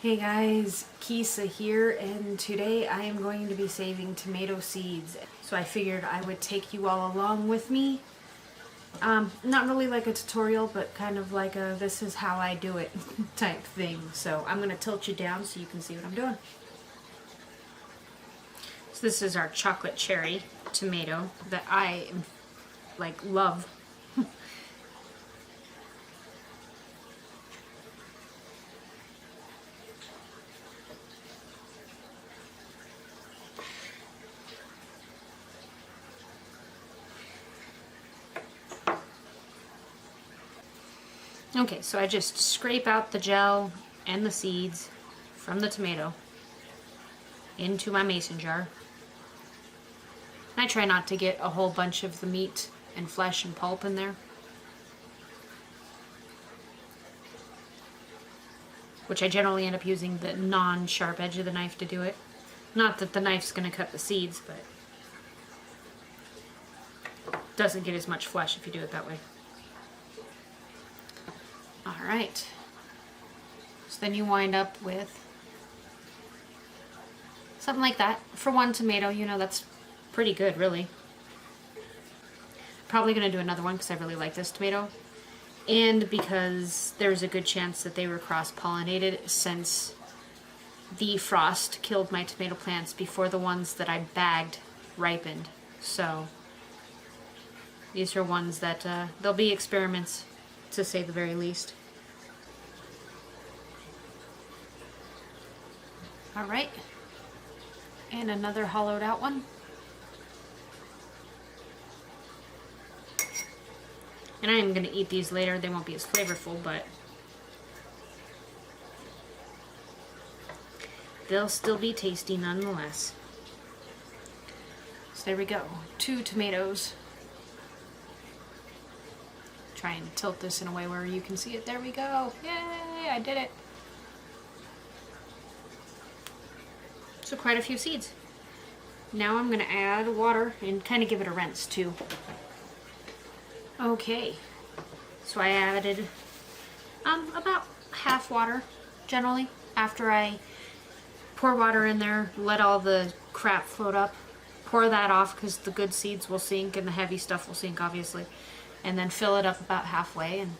Hey guys, Kisa here, and today I am going to be saving tomato seeds. So I figured I would take you all along with me. Not really like a tutorial, but kind of like a this is how I do it type thing. So I'm going to tilt you down so you can see what I'm doing. So this is our chocolate cherry tomato that I love. Okay, so I just scrape out the gel and the seeds from the tomato into my mason jar. I try not to get a whole bunch of the meat and flesh and pulp in there, which I generally end up using the non-sharp edge of the knife to do it. Not that the knife's going to cut the seeds, but it doesn't get as much flesh if you do it that way. Alright, so then you wind up with something like that. For one tomato, you know, that's pretty good, really. Probably going to do another one because I really like this tomato. And because there's a good chance that they were cross-pollinated, since the frost killed my tomato plants before the ones that I bagged ripened. So these are ones that they'll be experiments, to say the very least. Alright, and another hollowed out one. And I am going to eat these later. They won't be as flavorful, but they'll still be tasty nonetheless. So there we go, 2 tomatoes. Try and tilt this in a way where you can see it. There we go. Yay, I did it. So quite a few seeds. Now I'm going to add water and kind of give it a rinse too. Okay, so I added about half water generally after I pour water in there, let all the crap float up, pour that off because the good seeds will sink and the heavy stuff will sink obviously, and then fill it up about halfway and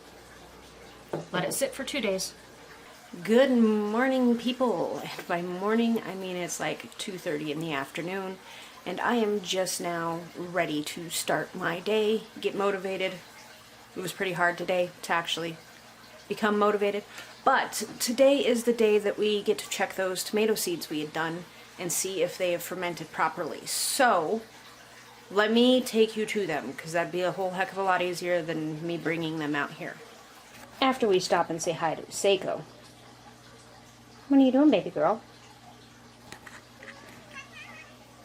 let it sit for 2 days. Good morning, people. By morning I mean it's like 2:30 in the afternoon, and I am just now ready to start my day, get motivated. It was pretty hard today to actually become motivated, but today is the day that we get to check those tomato seeds we had done and see if they have fermented properly. So let me take you to them, because that'd be a whole heck of a lot easier than me bringing them out here. After we stop and say hi to Seiko. What are you doing, baby girl?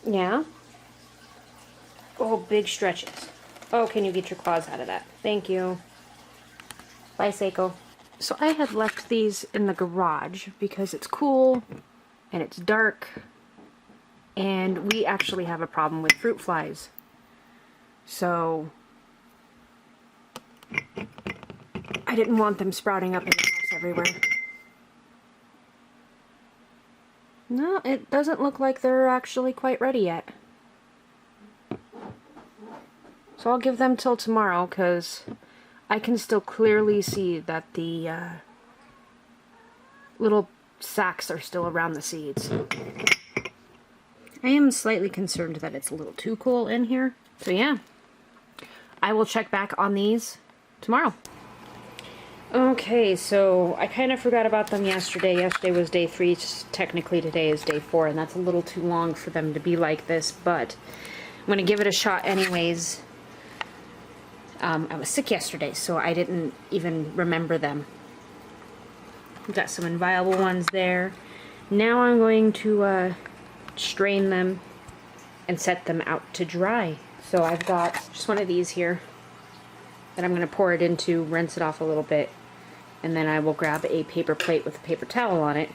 Yeah? Oh, big stretches. Oh, can you get your claws out of that? Thank you. Bye, Seiko. So I had left these in the garage because it's cool and it's dark, and we actually have a problem with fruit flies. So I didn't want them sprouting up in the house everywhere. No, it doesn't look like they're actually quite ready yet. So I'll give them till tomorrow, because I can still clearly see that the little sacs are still around the seeds. I am slightly concerned that it's a little too cool in here. So yeah, I will check back on these tomorrow. Okay, so I kind of forgot about them yesterday. Yesterday was day 3, technically today is day 4, and that's a little too long for them to be like this, but I'm going to give it a shot anyways. I was sick yesterday, so I didn't even remember them. We've got some inviolable ones there. Now I'm going to strain them and set them out to dry. So I've got just one of these here that I'm going to pour it into, rinse it off a little bit, and then I will grab a paper plate with a paper towel on it.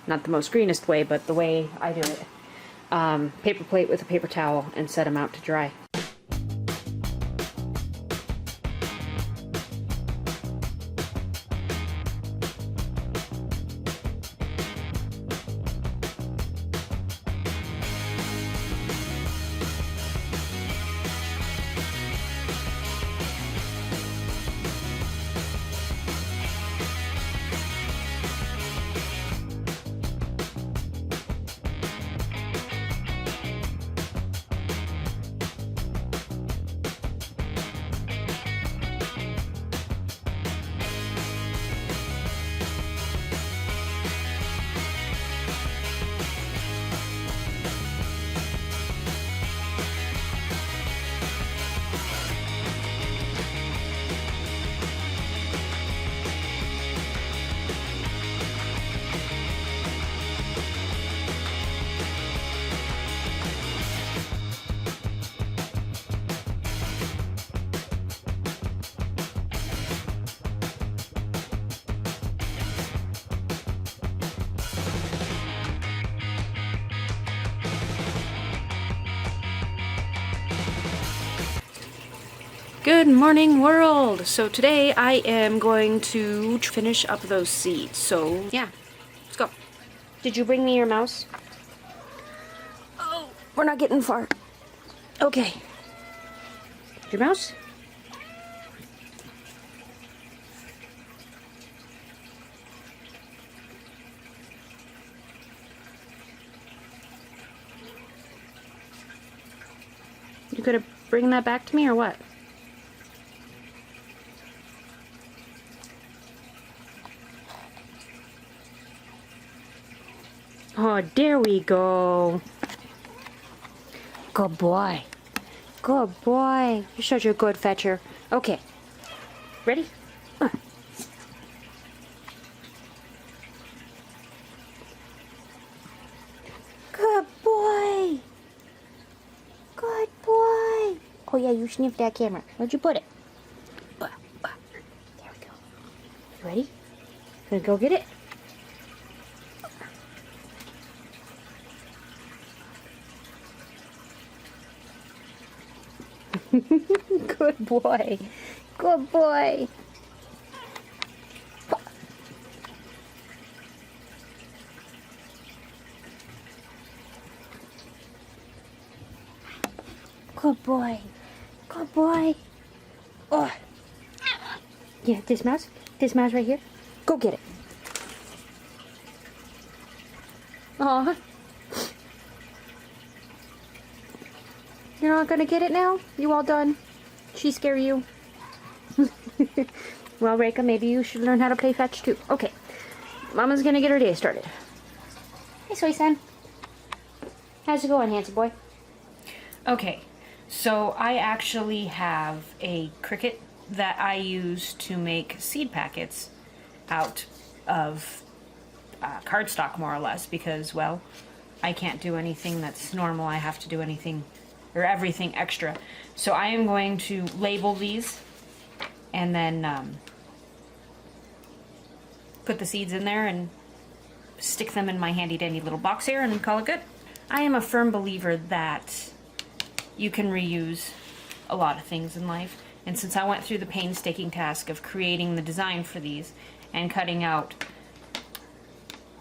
Not the most greenest way, but the way I do it. Paper plate with a paper towel and set them out to dry. Good morning, world! So today I am going to finish up those seeds. So yeah, let's go. Did you bring me your mouse? Oh, we're not getting far. Okay. Your mouse? You gonna bring that back to me or what? Oh, there we go. Good boy. Good boy. You're such a good fetcher. Okay. Ready? Good boy. Good boy. Oh yeah, you sniffed that camera. Where'd you put it? There we go. You ready? Gonna go get it? Good boy. Good boy. Good boy. Good boy. Oh. Yeah, this mouse right here. Go get it. Aw. You're not gonna get it now? You all done? She scare you? Well, Reika, maybe you should learn how to play fetch too. Okay. Mama's gonna get her day started. Hey, sweet son. How's it going, handsome boy? Okay. So I actually have a cricket that I use to make seed packets out of cardstock, more or less, because, well, I can't do anything that's normal. I have to do anything or everything extra. So I am going to label these and then put the seeds in there and stick them in my handy dandy little box here and call it good. I am a firm believer that you can reuse a lot of things in life, and since I went through the painstaking task of creating the design for these and cutting out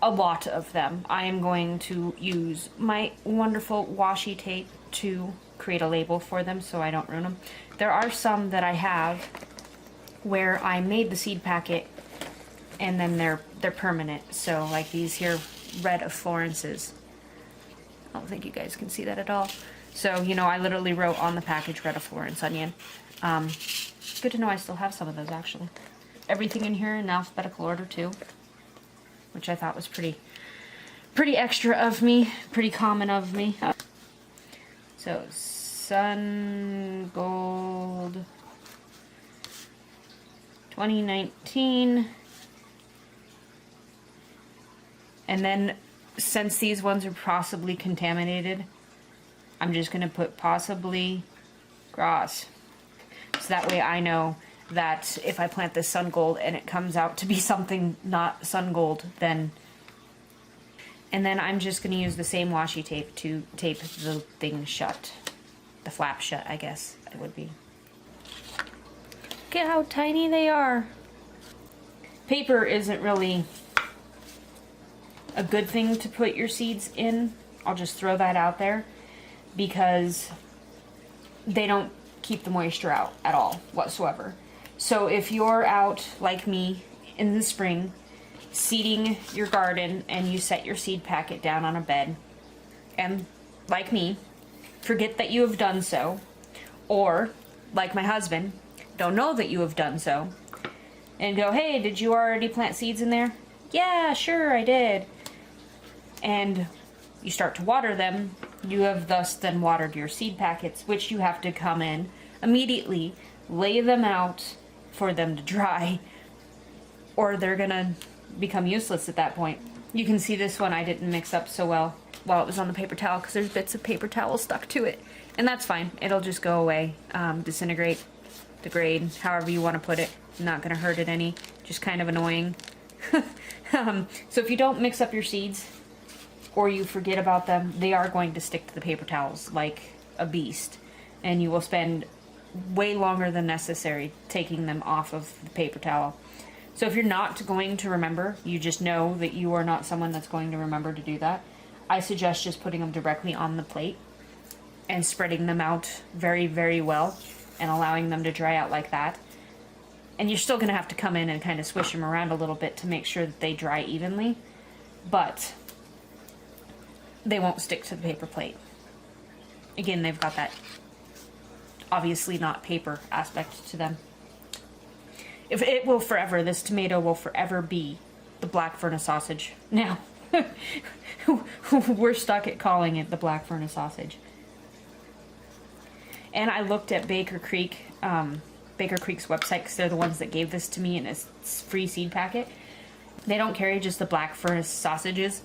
a lot of them, I am going to use my wonderful washi tape to create a label for them so I don't ruin them. There are some that I have where I made the seed packet and then they're permanent, so like these here Red of Florence's. I don't think you guys can see that at all. So, you know, I literally wrote on the package Red of Florence onion. Good to know I still have some of those, actually. Everything in here in alphabetical order, too, which I thought was pretty extra of me, pretty common of me. So, Sun Gold 2019. And then, since these ones are possibly contaminated, I'm just going to put possibly grass. So that way I know that if I plant this sun gold and it comes out to be something not sun gold, then... And then I'm just going to use the same washi tape to tape the thing shut. The flap shut, I guess it would be. Look at how tiny they are. Paper isn't really a good thing to put your seeds in. I'll just throw that out there, because they don't keep the moisture out at all whatsoever. So if you're out like me in the spring seeding your garden and you set your seed packet down on a bed and, like me, forget that you have done so, or like my husband, don't know that you have done so, and go, hey, did you already plant seeds in there? Yeah, sure, I did. And you start to water them, you have thus then watered your seed packets, which you have to come in immediately, lay them out for them to dry, or they're gonna become useless at that point. You can see this one I didn't mix up so well while it was on the paper towel because there's bits of paper towel stuck to it, and that's fine. It'll just go away, disintegrate, degrade, however you want to put it. Not gonna hurt it any, just kind of annoying. So if you don't mix up your seeds, or you forget about them, they are going to stick to the paper towels like a beast. And you will spend way longer than necessary taking them off of the paper towel. So if you're not going to remember, you just know that you are not someone that's going to remember to do that, I suggest just putting them directly on the plate and spreading them out very, very well and allowing them to dry out like that. And you're still going to have to come in and kind of swish them around a little bit to make sure that they dry evenly, but they won't stick to the paper plate. Again, they've got that obviously not paper aspect to them. If it will forever, this tomato will forever be the black furnace sausage. Now, we're stuck at calling it the black furnace sausage. And I looked at Baker Creek's website, because they're the ones that gave this to me in a free seed packet. They don't carry just the black furnace sausages.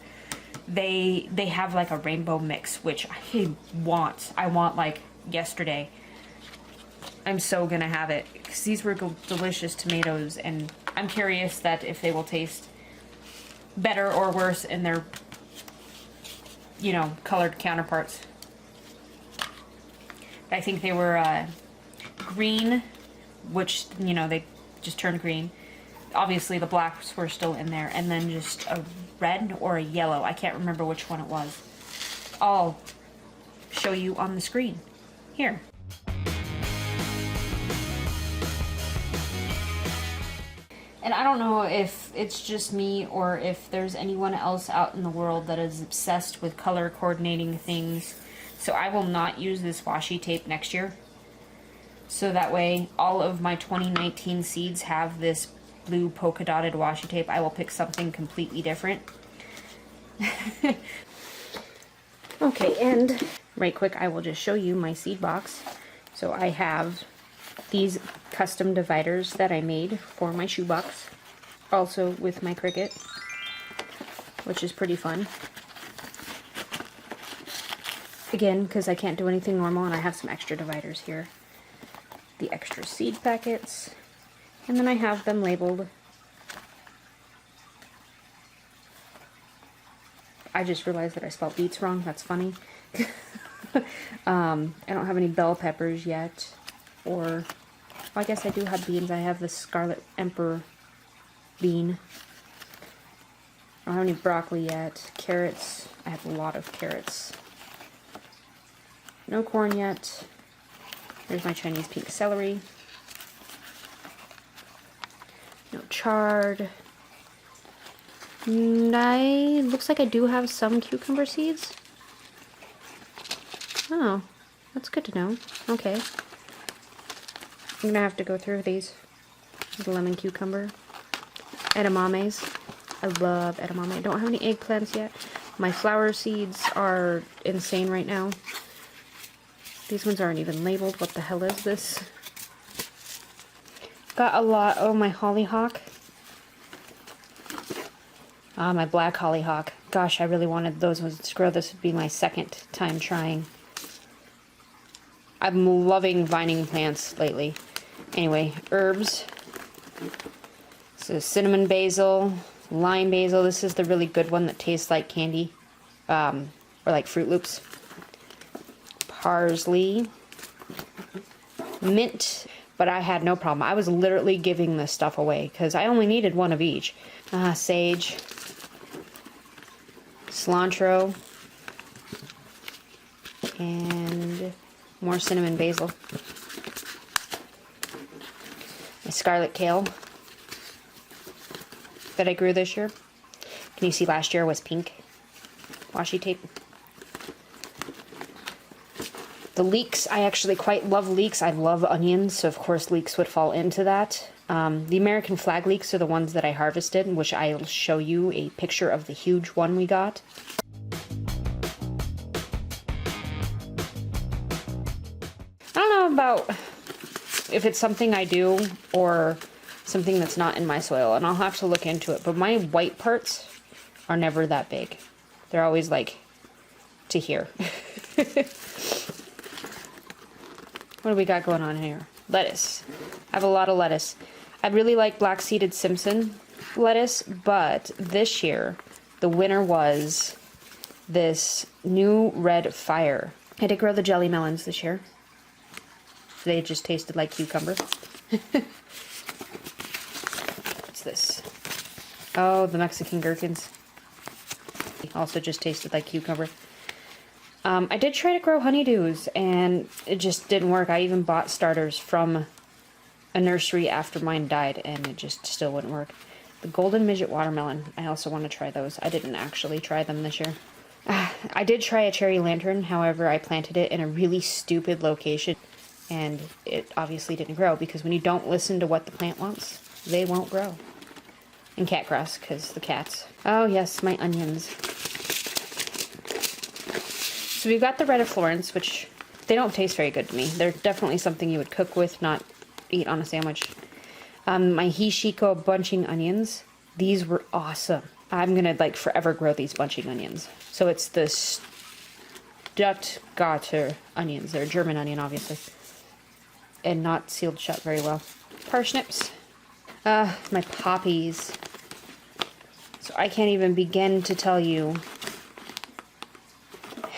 They have like a rainbow mix, which I want like yesterday. I'm so gonna have it, because these were delicious tomatoes, and I'm curious that if they will taste better or worse in their, you know, colored counterparts. I think they were green, which, you know, they just turned green. Obviously the blacks were still in there, and then just a red or a yellow. I can't remember which one it was. I'll show you on the screen here. And I don't know if it's just me or if there's anyone else out in the world that is obsessed with color coordinating things. So I will not use this washi tape next year. So that way all of my 2019 seeds have this blue polka dotted washi tape. I will pick something completely different. Okay, and right quick, I will just show you my seed box. So I have these custom dividers that I made for my shoebox, also with my Cricut, which is pretty fun. Again, because I can't do anything normal, and I have some extra dividers here. The extra seed packets, and then I have them labeled. I just realized that I spelled beets wrong. That's funny. I don't have any bell peppers yet, or well, I guess I do have beans. I have the Scarlet Emperor bean. I don't have any broccoli yet. Carrots. I have a lot of carrots. No corn yet. There's my Chinese pink celery. No chard. Looks like I do have some cucumber seeds. Oh, that's good to know. Okay. I'm gonna have to go through these. The lemon cucumber. Edamames. I love edamame. I don't have any eggplants yet. My flower seeds are insane right now. These ones aren't even labeled. What the hell is this? Got a lot. Oh, my hollyhock. Ah, my black hollyhock. Gosh, I really wanted those ones to grow. This would be my second time trying. I'm loving vining plants lately. Anyway, herbs. So cinnamon basil, lime basil. This is the really good one that tastes like candy, or like Fruit Loops. Parsley, mint, but I had no problem. I was literally giving this stuff away because I only needed one of each. Sage, cilantro, and more cinnamon basil. My scarlet kale that I grew this year. Can you see last year was pink washi tape? The leeks, I actually quite love leeks. I love onions, so of course leeks would fall into that. The American flag leeks are the ones that I harvested, which I'll show you a picture of the huge one we got. I don't know about if it's something I do or something that's not in my soil, and I'll have to look into it, but my white parts are never that big. They're always like to here. What do we got going on here? Lettuce. I have a lot of lettuce. I really like black-seeded Simpson lettuce, but this year, the winner was this new red fire. I did grow the jelly melons this year. They just tasted like cucumber. What's this? Oh, the Mexican gherkins. Also just tasted like cucumber. I did try to grow honeydews, and it just didn't work. I even bought starters from a nursery after mine died, and it just still wouldn't work. The golden midget watermelon. I also want to try those. I didn't actually try them this year. I did try a cherry lantern, however, I planted it in a really stupid location, and it obviously didn't grow, because when you don't listen to what the plant wants, they won't grow. And catgrass, because the cats. Oh yes, my onions. So we've got the red of Florence, which they don't taste very good to me. They're definitely something you would cook with, not eat on a sandwich. My Hishiko bunching onions. These were awesome. I'm gonna like forever grow these bunching onions. So it's the Stuttgarter onions. They're a German onion, obviously. And not sealed shut very well. Parsnips. My poppies. So I can't even begin to tell you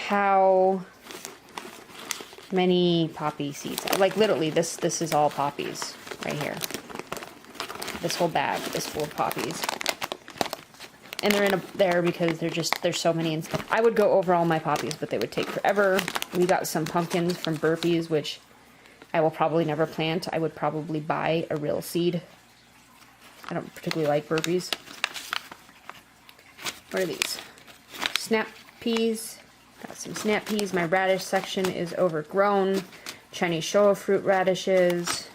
how many poppy seeds. Like literally, this is all poppies right here. This whole bag is full of poppies. And they're there because there's so many and stuff. I would go over all my poppies, but they would take forever. We got some pumpkins from Burpees, which I will probably never plant. I would probably buy a real seed. I don't particularly like Burpees. What are these? Snap peas. Got some snap peas. My radish section is overgrown. Chinese showa fruit radishes.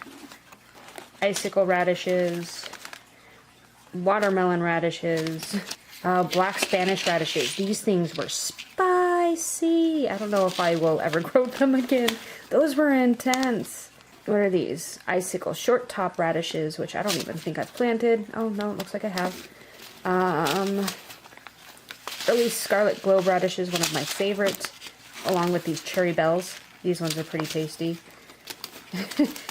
Icicle radishes. Watermelon radishes. Black Spanish radishes. These things were spicy. I don't know if I will ever grow them again. Those were intense. What are these? Icicle short top radishes, which I don't even think I've planted. Oh no, it looks like I have. Early scarlet globe radishes, one of my favorites, along with these cherry bells. These ones are pretty tasty.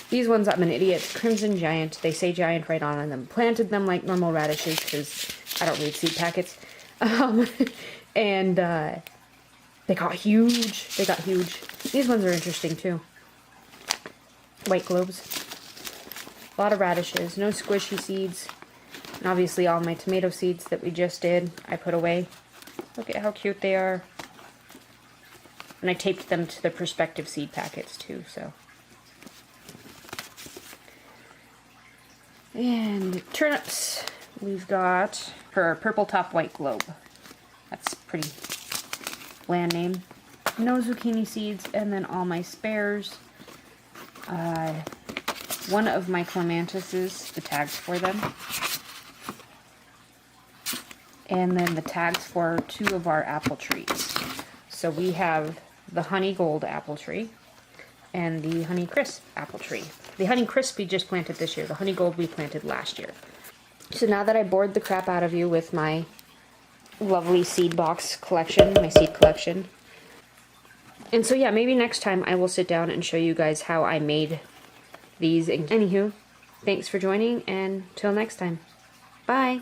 These ones, I'm an idiot. Crimson giant. They say giant right on them. Planted them like normal radishes because I don't read seed packets. And they got huge. They got huge. These ones are interesting too. White globes. A lot of radishes. No squishy seeds. And obviously all my tomato seeds that we just did, I put away. Look at how cute they are. And I taped them to the prospective seed packets too, so. And turnips. We've got her purple top white globe. That's a pretty bland name. No zucchini seeds, and then all my spares. One of my clematis, the tags for them. And then the tags for 2 of our apple trees. So we have the Honey Gold apple tree and the Honey Crisp apple tree. The Honey Crisp we just planted this year. The Honey Gold we planted last year. So now that I bored the crap out of you with my lovely seed box collection, my seed collection. And so yeah, maybe next time I will sit down and show you guys how I made these. Anywho, thanks for joining, and till next time. Bye!